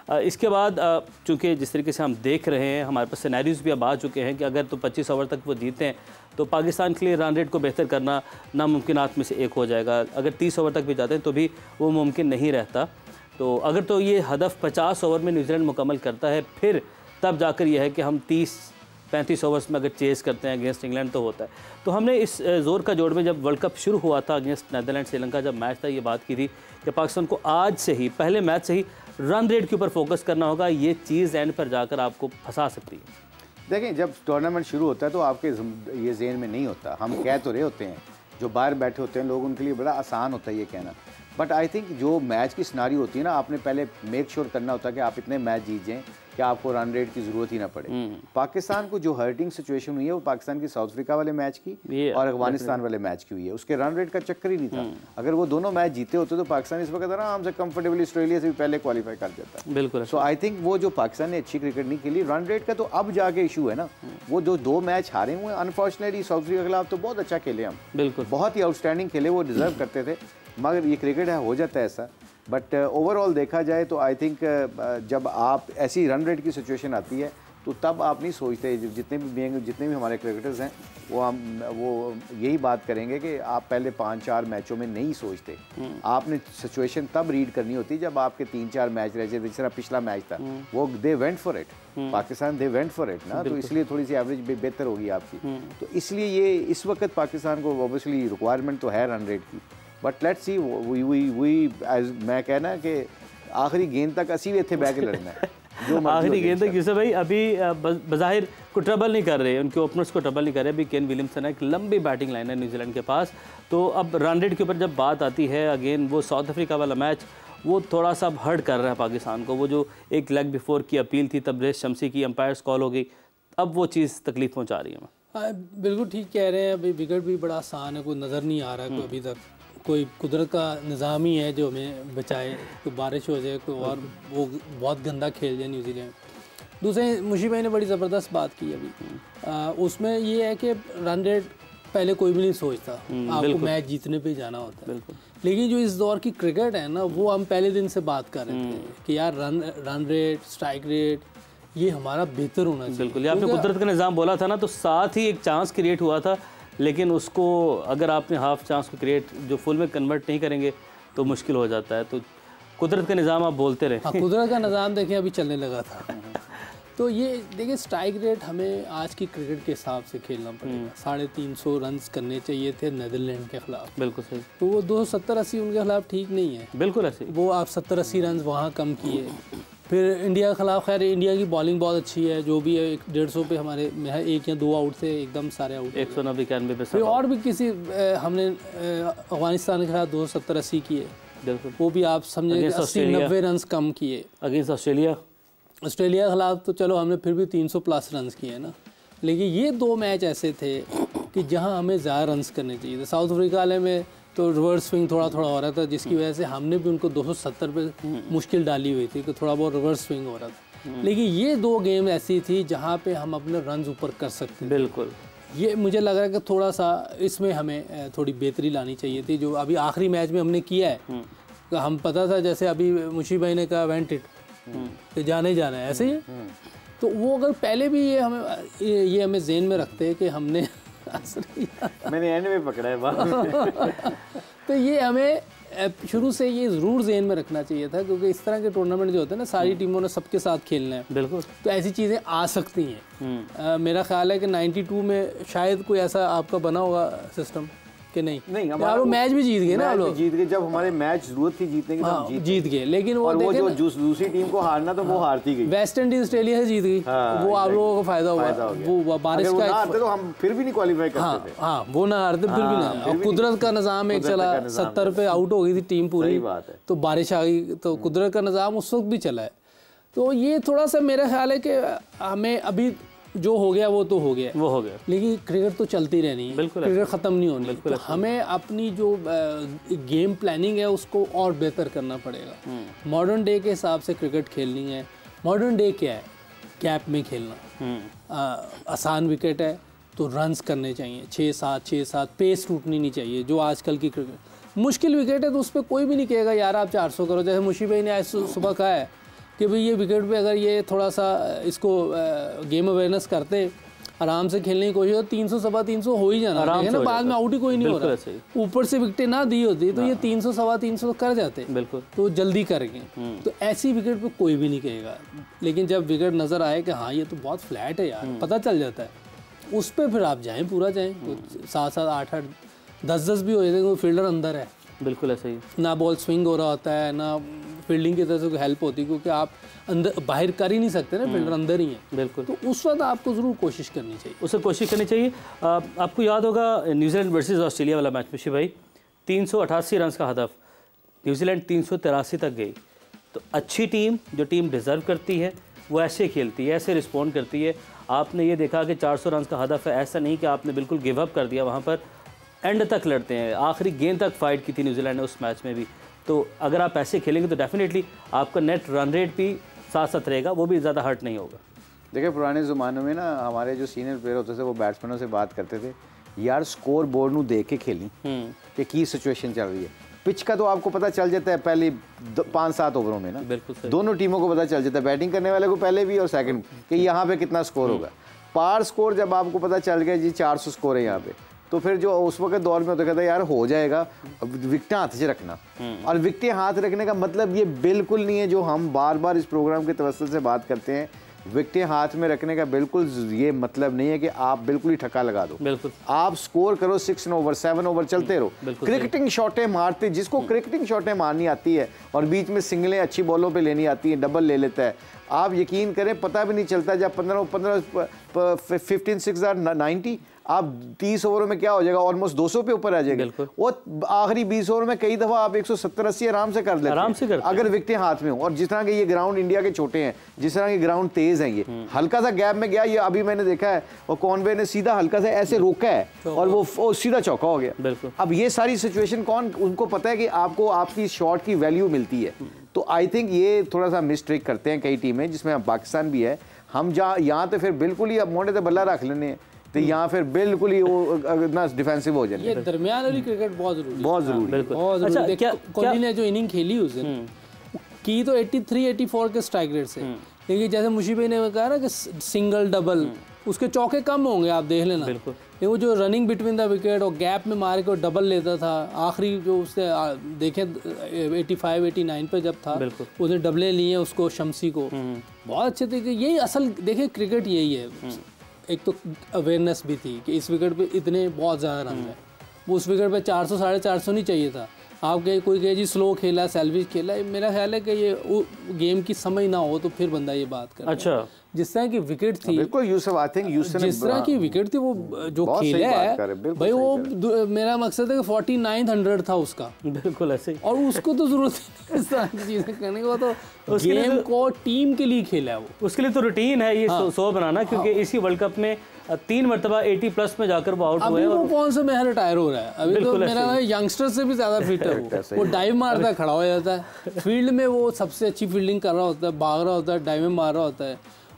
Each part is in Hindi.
इसके बाद चूँकि जिस तरीके से हम देख रहे हैं, हमारे पास सिनेरियोज़ भी अब आ चुके हैं कि अगर तो 25 ओवर तक वो जीते हैं तो पाकिस्तान के लिए रन रेट को बेहतर करना नामुमकिनात में से एक हो जाएगा। अगर 30 ओवर तक भी जाते हैं तो भी वो मुमकिन नहीं रहता। तो अगर तो ये हदफ 50 ओवर में न्यूजीलैंड मुकम्मल करता है, फिर तब जाकर यह है कि हम 30-35 ओवर्स में अगर चेज़ करते हैं अगेंस्ट इंग्लैंड तो होता है। तो हमने इस ज़ोर का जोड़ में जब वर्ल्ड कप शुरू हुआ था अगेंस्ट नीदरलैंड श्रीलंका जब मैच था, ये बात की थी कि पाकिस्तान को आज से ही, पहले मैच से ही रन रेट के ऊपर फोकस करना होगा। ये चीज़ एंड पर जाकर आपको फंसा सकती है। देखें, जब टूर्नामेंट शुरू होता है तो आपके ये ज़हन में नहीं होता, हम कह तो रहे होते हैं, जो बाहर बैठे होते हैं लोग, उनके लिए बड़ा आसान होता है ये कहना। बट आई थिंक जो मैच की सिनारी होती है ना, आपने पहले मेक श्योर करना होता है कि आप इतने मैच जीत जाएं कि आपको रन रेट की ज़रूरत ही ना पड़े। पाकिस्तान को जो हर्टिंग सिचुएशन हुई है वो पाकिस्तान की साउथ अफ्रीका वाले मैच की और अफगानिस्तान वाले मैच की हुई है। उसके रन रेट का चक्कर ही नहीं था। अगर वो दोनों मैच जीते होते तो पाकिस्तान इस वक्त आराम से कंफर्टेबली ऑस्ट्रेलिया से भी पहले क्वालिफाई कर जाता। बिल्कुल। सो आई थिंक वो जो पाकिस्तान ने अच्छी क्रिकेट नहीं खेली, रन रेट का तो अब जाके इशू है ना। वो जो 2 मैच हारे हुए अनफॉर्चुनेटली, साउथ अफ्रीका के खिलाफ तो बहुत अच्छा खेले हम, बिल्कुल बहुत ही आउटस्टैंडिंग खेले, वो डिजर्व करते थे। मगर ये क्रिकेट है, हो जाता है ऐसा। बट ओवरऑल देखा जाए तो आई थिंक जब आप ऐसी रन रेट की सिचुएशन आती है तो तब आप नहीं सोचते, जितने भी हमारे क्रिकेटर्स हैं वो यही बात करेंगे कि आप पहले 5-4 मैचों में नहीं सोचते। आपने सिचुएशन तब रीड करनी होती जब आपके 3-4 मैच रह जाते। जिस तरह पिछला मैच था वो they went for it, Pakistan they went for it ना, तो इसलिए थोड़ी सी एवरेज बेहतर होगी आपकी। तो इसलिए ये इस वक्त पाकिस्तान को ऑब्वियसली रिक्वायरमेंट तो है रन रेट की। बट लेट्स सी, मैं कहना कि आखिरी गेंद तक असी भी थे बैक लड़ना है। जो आखिरी गेंद तक यूसुफ भाई अभी बज़ाहिर को ट्रबल नहीं कर रहे, उनके ओपनर्स को ट्रबल नहीं कर रहे। अभी केन विलियमसन है, एक लंबी बैटिंग लाइन है न्यूजीलैंड के पास। तो अब रन रेट के ऊपर जब बात आती है, अगेन वो साउथ अफ्रीका वाला मैच वो थोड़ा सा हर्ट कर रहा है पाकिस्तान को। वो जो एक लेग बिफोर की अपील थी, तबरेज़ शमसी की अंपायर्स कॉल हो गई, अब वो चीज़ तकलीफ पहुँचा रही है। बिल्कुल ठीक कह रहे हैं। अभी विकेट भी बड़ा आसान है, कोई नज़र नहीं आ रहा है, कोई अभी तक कोई कुदरत का निज़ाम ही है जो हमें बचाए, कोई बारिश हो जाए, कोई और वो बहुत गंदा खेल जाए न्यूजीलैंड। दूसरे मुशीब भाई ने बड़ी ज़बरदस्त बात की अभी, उसमें ये है कि रन रेट पहले कोई भी नहीं सोचता, आपको मैच जीतने पे जाना होता है। लेकिन जो इस दौर की क्रिकेट है ना, वो हम पहले दिन से बात कर रहे थे कि यार रन रेट, स्ट्राइक रेट ये हमारा बेहतर होना चाहिए। बिल्कुल, ये आपने कुदरत का निज़ाम बोला था ना, तो साथ ही एक चांस क्रिएट हुआ था, लेकिन उसको अगर आपने हाफ चांस को क्रिएट जो फुल में कन्वर्ट नहीं करेंगे तो मुश्किल हो जाता है। तो कुदरत का निज़ाम आप बोलते रहे। हाँ, कुदरत का निज़ाम देखें अभी चलने लगा था। तो ये देखिए, स्ट्राइक रेट हमें आज की क्रिकेट के हिसाब से खेलना पड़ेगा। 350 रन करने चाहिए थे नीदरलैंड के खिलाफ। बिल्कुल सही। तो वो 270-80 उनके खिलाफ ठीक नहीं है। बिल्कुल ऐसे वो आप 70-80 रन वहाँ कम किए। फिर इंडिया के खिलाफ, खैर इंडिया की बॉलिंग बहुत अच्छी है, जो भी है 150 पे हमारे 1 या 2 आउट थे, एकदम सारे आउट 190-91 पे। फिर और भी किसी हमने अफगानिस्तान के खिलाफ 270-80 किए, बिल्कुल वो भी आप समझे 80-90 रन कम किए। अगेंस्ट ऑस्ट्रेलिया के खिलाफ तो चलो हमने फिर भी 300+ रन किए ना। लेकिन ये 2 मैच ऐसे थे कि जहाँ हमें ज़्यादा रन करने चाहिए थे। साउथ अफ्रीका वाले में तो रिवर्स स्विंग थोड़ा हो रहा था, जिसकी वजह से हमने भी उनको 270 पे मुश्किल डाली हुई थी कि थोड़ा बहुत रिवर्स स्विंग हो रहा था। लेकिन ये 2 गेम ऐसी थी जहाँ पे हम अपने रन ऊपर कर सकते थे। बिल्कुल, ये मुझे लग रहा है कि थोड़ा सा इसमें हमें थोड़ी बेहतरी लानी चाहिए थी, जो अभी आखिरी मैच में हमने किया है। तो हम पता था, जैसे अभी मुशीब भाई ने कहा वेंट इट, तो जाना ही जाना है, ऐसे ही। तो वो अगर पहले भी ये हमें ज़हन में रखते हैं कि हमने मैंने एंड में पकड़ा है बात। तो ये हमें शुरू से ये ज़रूर ज़हन में रखना चाहिए था, क्योंकि इस तरह के टूर्नामेंट जो होते हैं ना, सारी टीमों ने सबके साथ खेलना है। बिल्कुल। तो ऐसी चीज़ें आ सकती हैं। मेरा ख्याल है कि 92 में शायद कोई ऐसा आपका बना होगा सिस्टम कि नहीं हमारा मैच भी जीत गए ना, हम लोग जीत गए। जब हमारे मैच जरूरत थी जीतने की, हाँ, जीत गए। लेकिन वो जो दूसरी टीम को हारना तो वो हारती गई। वेस्ट इंडीज ऑस्ट्रेलिया से जीत गई, वो आप लोगों को फायदा हुआ। वो बारिश का हारते तो हम फिर भी नहीं क्वालिफाई करते थे। हाँ, वो ना हारते फिर भी नहीं। और कुदरत का निज़ाम एक चला, 70 पे आउट हो गई थी टीम पूरी, तो बारिश आ गई, तो कुदरत का निज़ाम उस वक्त भी चला है। तो ये थोड़ा सा मेरा ख्याल है कि हमें अभी जो हो गया वो तो हो गया, वो हो गया। लेकिन क्रिकेट तो चलती रहनी है, बिल्कुल, क्रिकेट ख़त्म नहीं होनी। तो हमें अपनी जो गेम प्लानिंग है उसको और बेहतर करना पड़ेगा। मॉडर्न डे के हिसाब से क्रिकेट खेलनी है। मॉडर्न डे क्या है? गैप में खेलना। आसान विकेट है तो रन्स करने चाहिए, 6-7 पेस टूटनी नहीं चाहिए, जो आजकल की क्रिकेट। मुश्किल विकेट है तो उस पर कोई भी नहीं कहेगा यार आप 400 करो। जैसे मुशीब भाई ने आज सुबह कहा है कि भाई ये विकेट पे अगर ये थोड़ा सा इसको गेम अवेयरनेस करते, आराम से खेलने की कोशिश, 300 सवा 300 हो ही जाना है ना, बाद में आउट ही कोई नहीं हो रहा, ऊपर से विकेटें ना दी होती तो ये 300 सवा 300 कर जाते, बिल्कुल, तो जल्दी कर गए। तो ऐसी विकेट पे कोई भी नहीं कहेगा, लेकिन जब विकेट नज़र आए कि हाँ ये तो बहुत फ्लैट है यार, पता चल जाता है, उस पर फिर आप जाएँ, पूरा जाएँ, 7-7 8-8 10-10 भी हो जाते हैं, फील्डर अंदर है, बिल्कुल ऐसे ही, ना बॉल स्विंग हो रहा होता है, ना फील्डिंग की तरफ से कोई हेल्प होती, क्योंकि आप अंदर बाहर कर ही नहीं सकते ना, फील्डर अंदर ही है, बिल्कुल। तो उस वक्त आपको ज़रूर कोशिश करनी चाहिए, उसे कोशिश करनी चाहिए। आपको याद होगा न्यूजीलैंड वर्सेस ऑस्ट्रेलिया वाला मैच में शिव भाई, 388 रन का हदफ, न्यूजीलैंड 383 तक गई। तो अच्छी टीम, जो टीम डिज़र्व करती है, वो ऐसे खेलती है, ऐसे रिस्पॉन्ड करती है। आपने ये देखा कि 400 रन का हदफ है, ऐसा नहीं कि आपने बिल्कुल गिव अप कर दिया, वहाँ पर एंड तक लड़ते हैं, आखिरी गेंद तक फाइट की थी न्यूजीलैंड ने उस मैच में भी। तो अगर आप ऐसे खेलेंगे तो डेफिनेटली आपका नेट रन रेट भी साथ साथ रहेगा, वो भी ज़्यादा हर्ट नहीं होगा। देखिए पुराने ज़मानों में ना हमारे जो सीनियर प्लेयर होते थे वो बैट्समैनों से बात करते थे, यार स्कोर बोर्ड नू देख के खेली कि की सिचुएशन चल रही है। पिच का तो आपको पता चल जाता है पहले 5-7 ओवरों में ना, बिल्कुल दोनों टीमों को पता चल जाता है, बैटिंग करने वाले को पहले भी और सेकंड कि यहाँ पे कितना स्कोर होगा। पार स्कोर जब आपको पता चल गया जी 400 स्कोर है यहाँ पे, तो फिर जो उस वक्त दौर में होता कहता है यार हो जाएगा, विकटें हाथ से रखना। और विकटें हाथ रखने का मतलब ये बिल्कुल नहीं है जो हम बार बार इस प्रोग्राम के तवस्सुल से बात करते हैं, विकटें हाथ में रखने का बिल्कुल ये मतलब नहीं है कि आप बिल्कुल ही ठक्का लगा दो। बिल्कुल, आप स्कोर करो 6 ओवर 7 ओवर चलते रहो, क्रिकेटिंग शॉटें मारते, जिसको क्रिकेटिंग शॉटें मारनी आती है और बीच में सिंगलें अच्छी बॉलों पे लेनी आती है, डबल ले लेता है, आप यकीन करें पता भी नहीं चलता। जब 15 6 90, आप 30 ओवरों में क्या हो जाएगा, ऑलमोस्ट 200 पे ऊपर आ जाएगा। वो आखिरी 20 ओवर में कई दफा आप 170-80 आराम से कर लेते हैं, आराम से करते हैं अगर विकेटें हाथ में हो। और जिस तरह के ये ग्राउंड इंडिया के छोटे हैं, जिस तरह के ग्राउंड तेज हैं, ये हल्का सा गैप में गया, ये अभी मैंने देखा है और कॉनवे ने सीधा हल्का सा ऐसे रोका है और वो सीधा चौका हो गया। अब ये सारी सिचुएशन कौन, उनको पता है कि आपको आपकी शॉट की वैल्यू मिलती है। तो आई थिंक ये थोड़ा सा मिस्टेक करते हैं कई टीमें, जिसमें पाकिस्तान भी है। हम जहाँ यहाँ तो फिर बिल्कुल ही अब मोटे से बल्ला रख लेने हैं, तो यहाँ फिर बिल्कुल ही वो इतना डिफेंसिव हो जाए। ये दरमियान वाली क्रिकेट बहुत ज़रूरी है, बहुत ज़रूरी, बहुत ज़रूरी। कोहली ने जो इनिंग खेली उस दिन की तो 83-84 के स्ट्राइक रेट से, लेकिन जैसे मुशीब भाई ने कहा ना कि सिंगल डबल, उसके चौके कम होंगे, आप देख लेना। लेकिन वो जो रनिंग बिटवीन द विकेट और गैप में मार के डबल लेता था, आखिरी जो उससे देखें 85-89 पे जब था, उसने डबलें ली हैं उसको, शमसी को, बहुत अच्छे तरीके। यही असल देखिए क्रिकेट यही है। एक तो अवेयरनेस भी थी कि इस विकेट पे इतने बहुत ज़्यादा रन है, उस विकेट पे 400-450 नहीं चाहिए था। आप कहे कोई कहे जी स्लो खेला, सेल्फिश खेला, मेरा ख्याल है कि ये गेम की समझ ना हो तो फिर बंदा ये बात करे। अच्छा, जिस तरह की विकेट थी, बिल्कुल यूसुफ, आई थिंक यूसुफ जिस तरह की विकेट थी, वो जो खेला है भाई, वो मेरा मकसद है कि 4900 था उसका, बिल्कुल ऐसे। और उसको तो जरूरत है इस तरह की चीज़ें करने की, तो गेम को टीम के लिए खेला है वो, उसके लिए तो रूटीन है ये 100 बनाना, क्योंकि इसी वर्ल्ड कप में 3 मरतबा 80+ में जाकर वो आउट हुए। वो कौन सा महर रिटायर हो रहा है अभी, तो मेरा यंगस्टर से भी ज़्यादा फिट है वो डाइव मारता है, खड़ा हो जाता है फील्ड में, वो सबसे अच्छी फील्डिंग कर रहा होता है, भाग रहा होता है, डाइव में मार रहा होता है,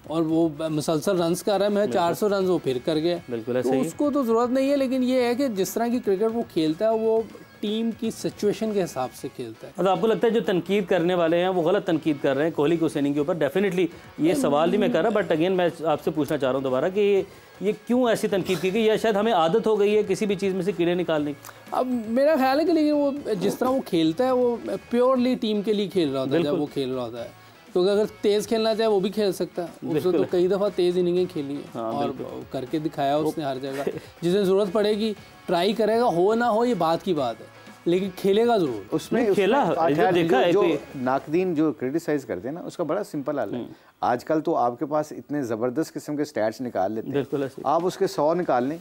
और वो मुसलसल रन्स कर रहा है। मैं 400 रन वो फिर कर गया, बिल्कुल ऐसे ही। उसको तो ज़रूरत नहीं है, लेकिन ये है कि जिस तरह की क्रिकेट वो खेलता है, वो टीम की सिचुएशन के हिसाब से खेलता है। मतलब आपको लगता है जो तनकीद करने वाले हैं वो गलत तनकीद कर रहे हैं कोहली को इनिंग के ऊपर? डेफिनेटली ये सवाल नहीं मैं कर रहा, बट अगेन मैं आपसे पूछना चाह रहा हूँ दोबारा कि ये क्यों ऐसी तनकीद की गई, या शायद हमें आदत हो गई है किसी भी चीज़ में से कीड़े निकालने की? अब मेरा ख्याल है कि लेकिन वो जिस तरह वो खेलता है, वो प्योरली टीम के लिए खेल रहा होता है। जब वो खेल रहा होता है तो अगर तेज़ खेलना चाहे वो भी खेल सकता है। उसने तो कई दफ़ा तेज़ इनिंगें खेली है और करके दिखाया उसने हर जगह। जिसे ज़रूरत पड़ेगी ट्राई करेगा, हो ना हो ये बात की बात है, लेकिन खेलेगा जरूर। उसमें खेला देखा है। जो नाकदीन जो क्रिटिसाइज करते हैं ना, उसका बड़ा सिंपल हाल है। आजकल तो आपके पास इतने ज़बरदस्त किस्म के स्टैट्स निकाल लेते हैं, आप उसके 100 निकाल लें,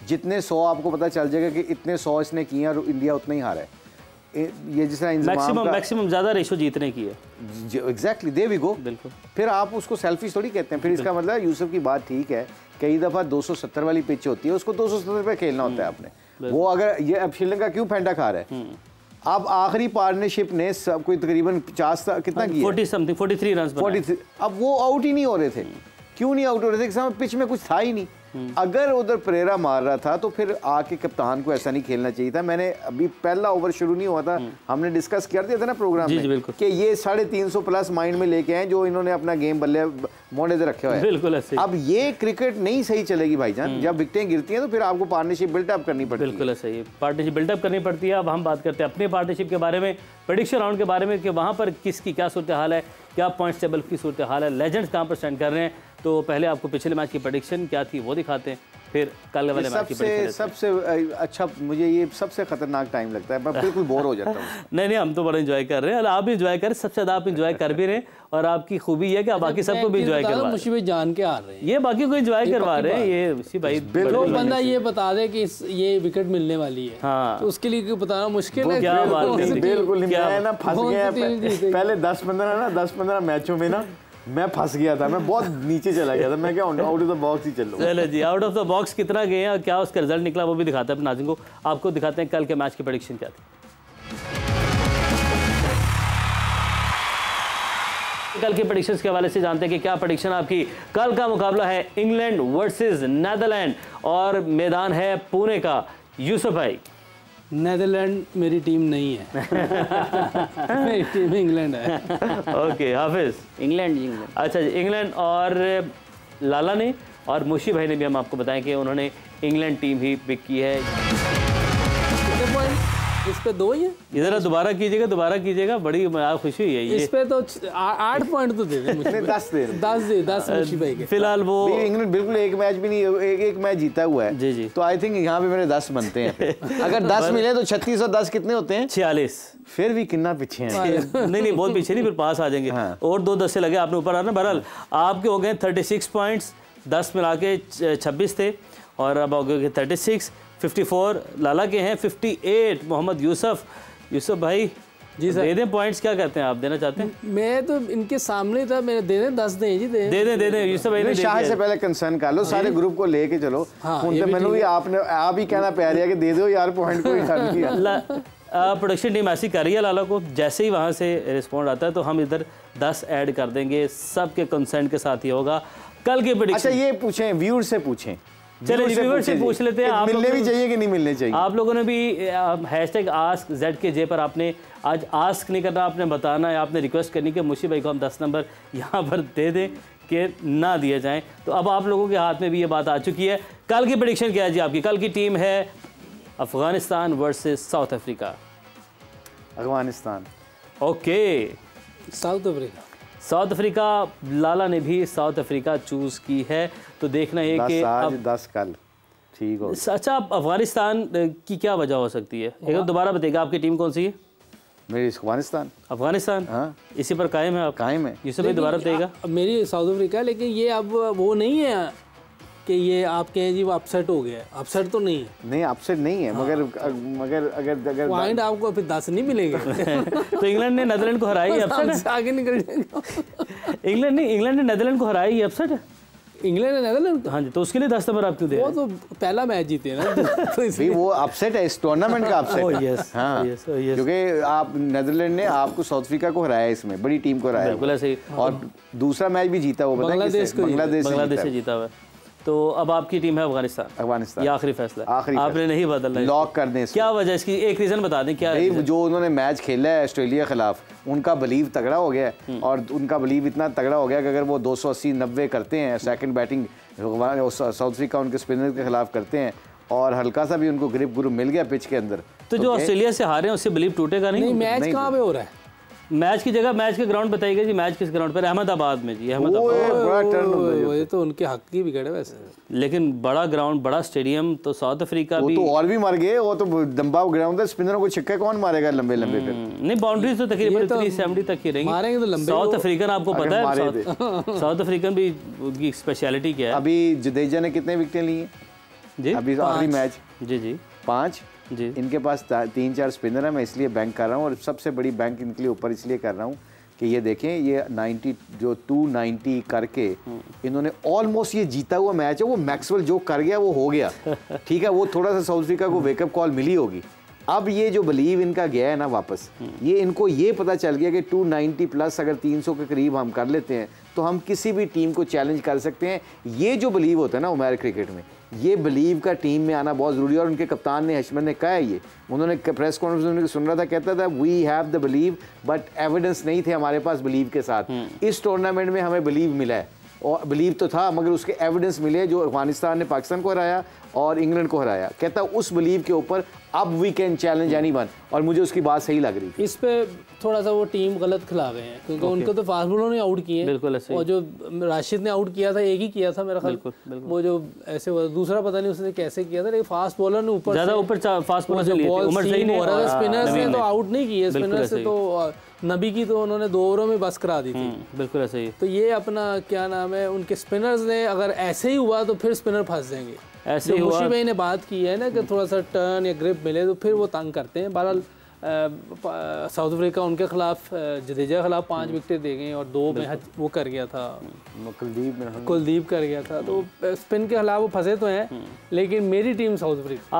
जितने 100 आपको पता चल जाएगा कि इतने 100 इसने किए और इंडिया उतना ही हारा है। ये जिस तरह मैक्सिमम ज़्यादा रेशो जीतने की है, एग्जैक्टली दे वी गो। बिल्कुल, फिर आप उसको सेल्फिश थोड़ी कहते हैं। फिर इसका मतलब यूसुफ की बात ठीक है, कई दफ़ा 270 वाली पिच होती है, उसको 270 पे खेलना होता है आपने। वो अगर ये अब श्रीलंका क्यों फेंटा खा रहा है, अब आखिरी पार्टनरशिप ने सब कोई तकरीबन 50 कितना किया, 40 समथिंग 43 रन, 43। अब वो आउट ही नहीं हो रहे थे। क्यों नहीं आउट हो रहे थे? पिच में कुछ था ही नहीं। अगर उधर परेरा मार रहा था तो फिर आके कप्तान को ऐसा नहीं खेलना चाहिए था। मैंने अभी पहला ओवर शुरू नहीं हुआ था, हमने डिस्कस कर दिया था ना प्रोग्राम में कि ये 350 प्लस माइंड में लेके आए जो इन्होंने अपना गेम बल्ले मोड़े से रखे हुए हैं। बिल्कुल ऐसे। अब ये क्रिकेट नहीं सही चलेगी भाईजान, जब विकेटें गिरती हैं तो फिर आपको पार्टनरशिप बिल्डअप करनी पड़ती है। बिल्कुल ऐसे ही पार्टनरशिप बिल्डअप करनी पड़ती है। अब हम बात करते हैं अपने पार्टनरशिप के बारे में, प्रेडिक्शन राउंड के बारे में कि वहाँ पर किसकी क्या सूरत हाल है, क्या पॉइंट्स टेबल की सूरत हाल है, लेजेंड्स कहाँ पर स्टैंड कर रहे हैं। तो पहले आपको पिछले मैच की प्रेडिक्शन क्या थी वो दिखाते हैं, फिर कल वाले मैच की प्रेडिक्शन। सबसे अच्छा मुझे ये सबसे खतरनाक टाइम लगता है, मैं बिल्कुल बोर हो जाता हूँ। नहीं हम तो बड़ा एंजॉय कर रहे हैं, आप भी एंजॉय करें, सबसे ज़्यादा आप एंजॉय कर भी रहे हैं और आपकी खूबी है कि आप बाकी सबको भी एंजॉय करवा रहे हैं। मुशी भाई जान के आ रहे हैं, ये बाकी को एंजॉय करवा रहे हैं। ये उसी भाई जो बंदा ये बता दे कि ये विकेट मिलने वाली है, हाँ, तो उसके लिए बताना मुश्किल है। क्या बात है, बिल्कुल मैं ना फंस गया पहले 10-15 मैचों में ना मैं फंस गया था, मैं बहुत नीचे चला गया था। मैं क्या आउट ऑफ द बॉक्स ही चल रहा हूं। चलो जी, आउट ऑफ द बॉक्स कितना गए हैं और क्या उसका रिजल्ट निकला वो भी दिखाते हैं अपने नाज़रीन को। आपको दिखाते हैं कल के मैच की प्रेडिक्शन क्या थी। कल के प्रेडिक्शंस के हवाले से जानते हैं कि क्या प्रेडिक्शन आपकी। कल का मुकाबला है इंग्लैंड वर्सेस नीदरलैंड और मैदान है पुणे का। यूसुफ भाई, नीदरलैंड मेरी टीम नहीं है मेरी टीम इंग्लैंड है। ओके हाफिज, इंग्लैंड। अच्छा जी, इंग्लैंड और लाला ने और मुशी भाई ने भी हम आपको बताएं कि उन्होंने इंग्लैंड टीम ही पिक की है। कितने पॉइंट इस पे? 2 ही है। इधर दोबारा कीजिएगा, बड़ी खुशी हुई है ये। इस पे तो 8 पॉइंट तो दे दे मुझे। 10 मुशी भाई के। फिलहाल वो इंग्लैंड बिल्कुल एक मैच भी नहीं, एक मैच जीता हुआ है जी जी। तो आई थिंक यहाँ पे मेरे 10 बनते हैं। अगर 10 मिले तो 36 और 10 कितने होते हैं? 46। फिर भी कितना पीछे हैं। नहीं बहुत पीछे नहीं, फिर पास आ जाएंगे। हाँ। और 2 10 से लगे आपने ऊपर आना। बहरहाल आपके हो गए 36 पॉइंट्स, 10 मिला के 26 थे और अब हो गए 36। 54 लाला के हैं, 58 मोहम्मद यूसुफ भाई जी सर। दे दें पॉइंट्स, क्या करते हैं आप, देना चाहते हैं? मैं तो इनके सामने था, मेरे दे दें 10 दें जी, दे दें यूसुफ भाई ने शाह से पहले कंसर्न कर लो, सारे ग्रुप को लेके चलो। मैंने भी आप ही कहना प्यार है कि दे दो यार पॉइंट को। प्रोडक्शन टीम ऐसी कर रही है लाला को, जैसे ही वहाँ से रिस्पॉन्ड आता है तो हम इधर 10 ऐड कर देंगे, सबके कंसेंट के साथ ही होगा कल की प्रेडिक्शन। अच्छा ये पूछें, व्यूअर से पूछें। चलिए व्यूअर से पूछ लेते हैं, आप मिलने भी चाहिए कि नहीं मिलने चाहिए। आप लोगों ने भी #AskZKJ पर आपने आज आस्क नहीं करना, आपने बताना है, आपने रिक्वेस्ट करनी कि मुशी भाई को हम 10 नंबर यहाँ पर दे दें कि ना दिए जाएं। तो अब आप लोगों के हाथ में भी ये बात आ चुकी है। कल की प्रेडिक्शन क्या है जी आपकी? कल की टीम है Afghanistan versus South Africa. Afghanistan. Okay, South Africa लाला ने भी साउथ अफ्रीका चूज़ की है। तो देखना है कि आज 10 कल ठीक हो। अच्छा, अफगानिस्तान की क्या वजह हो सकती है? एक दोबारा बताइएगा, आपकी टीम कौन सी है? मेरी अफगानिस्तान। हाँ, इसी पर कायम है आप? कायम है। यूसुफ भाई दोबारा बताइएगा। मेरी साउथ अफ्रीका, लेकिन ये अब वो नहीं है कि ये आप कहें जी वो अपसेट हो गया। अपसेट तो नहीं है। नहीं अपसेट नहीं है। मगर अगर पॉइंट आपको फिर 10 नहीं मिलेंगे। तो इंग्लैंड ने नीदरलैंड को हराई, अपसेट है? आगे निकल जाएगा। इंग्लैंड ने नीदरलैंड को हराई, ये अपसेट है? इंग्लैंड ने नीदरलैंड, हाँ जी, तो उसके लिए 10 नंबर आप क्यों दे? वो तो पहला मैच जीते ना, तो इसलिए वो अपसेट है, इस टूर्नामेंट का अपसेट। ओह यस, हाँ क्योंकि आप नीदरलैंड ने आपको साउथ अफ्रीका को हराया, इसमें बड़ी टीम को हराया। बिल्कुल ऐसे ही। और दूसरा मैच भी जीता, वो बांग्लादेश से जीता हुआ। तो अब आपकी टीम है अफगानिस्तान। ये आखिरी फैसला आपने नहीं बदलना, लॉक कर दें। क्या वजह इसकी? एक रीजन बता दें क्या? जो उन्होंने मैच खेला है ऑस्ट्रेलिया के खिलाफ, उनका बलीव तगड़ा हो गया है। और उनका बलीव इतना तगड़ा हो गया कि अगर वो 280-90 करते हैं, सेकंड बैटिंग साउथ अफ्रीका उनके स्पिनर के खिलाफ करते हैं और हल्का सा भी उनको ग्रिप मिल गया पिच के अंदर, तो जो ऑस्ट्रेलिया से हारे हैं उससे बलीव टूटेगा नहीं? मैच कहाँ पे हो रहा है? मैच की जगह, मैच के ग्राउंड बताइएगा जी। मैच किस ग्राउंड पर? अहमदाबाद में जी, अहमदाबाद। ये तो उनके हक की विकेट है वैसे, लेकिन बड़ा ग्राउंड, बड़ा स्टेडियम, तो साउथ अफ्रीका भी तो और भी मर गए। वो तो दम्बा ग्राउंड है, स्पिनरों को छिक्के कौन मारेगा लंबे लंबे पे? नहीं, बाउंड्रीज तो तकरीबन 370 तक ही रहेंगी, मारेंगे तो लंबे। साउथ अफ्रीकन आपको पता है, साउथ अफ्रीकन भी उनकी स्पेशलिटी क्या है? अभी जडेजा ने कितने विकेटें ली हैं जी अभी आखिरी मैच? जी 5 जी। इनके पास 3-4 स्पिनर है, मैं इसलिए बैंक कर रहा हूँ। और सबसे बड़ी बैंक इनके लिए ऊपर इसलिए कर रहा हूँ कि ये देखें, ये 290 करके इन्होंने ऑलमोस्ट, ये जीता हुआ मैच है। वो मैक्सवेल जो कर गया वो हो गया, ठीक है। वो थोड़ा सा साउथ अफ्रीका को वेकअप कॉल मिली होगी, अब ये जो बिलीव इनका गया है ना वापस, ये इनको ये पता चल गया कि 290 प्लस अगर 300 के करीब हम कर लेते हैं तो हम किसी भी टीम को चैलेंज कर सकते हैं। ये जो बिलीव होता है ना उमर क्रिकेट में, ये बिलीव का टीम में आना बहुत ज़रूरी है। और उनके कप्तान ने हशमत ने कहा है, ये उन्होंने प्रेस कॉन्फ्रेंस में सुन रहा था, कहता था we have the believe but evidence नहीं थे हमारे पास बिलीव के साथ। इस टूर्नामेंट में हमें बिलीव मिला है, और बिलीव तो था मगर उसके एविडेंस मिले, जो अफगानिस्तान ने पाकिस्तान को हराया और इंग्लैंड को हराया। कहता उस बिलीव के ऊपर अब वी कैन चैलेंज एनीवन, और मुझे उसकी बात सही लग रही। इस पे थोड़ा सा वो टीम गलत खिला गए हैं, क्योंकि उनको तो फास्ट बॉलर ने आउट किए, बिल्कुल ऐसे और जो राशिद ने आउट किया था एक ही किया था मेरा ख्याल, वो जो ऐसे दूसरा पता नहीं उसने कैसे किया था, लेकिन फास्ट बॉलर ने ऊपर ज़्यादा ऊपर फास्ट बॉलर से लिए थे, उमर सही ने, स्पिनर से तो आउट नहीं किए, स्पिनर से तो नबी की तो उन्होंने 2 ओवरों में बस करा दी थी। बिल्कुल ऐसे ही। तो ये अपना क्या नाम है, उनके स्पिनर्स ने अगर ऐसे ही हुआ तो फिर स्पिनर फंस जाएंगे। ऐसे ही हुआ। मुशी भाई ने बात की है ना कि थोड़ा सा टर्न या ग्रिप मिले तो फिर वो तंग करते हैं। बहरहाल साउथ अफ्रीका उनके खिलाफ जडेजा के खिलाफ 5 विकेटें दे गए और 2 में वो कर गया था, कुलदीप कर गया था। तो स्पिन के खिलाफ वो फंसे तो हैं, लेकिन मेरी टीम साउथ अफ्रीका।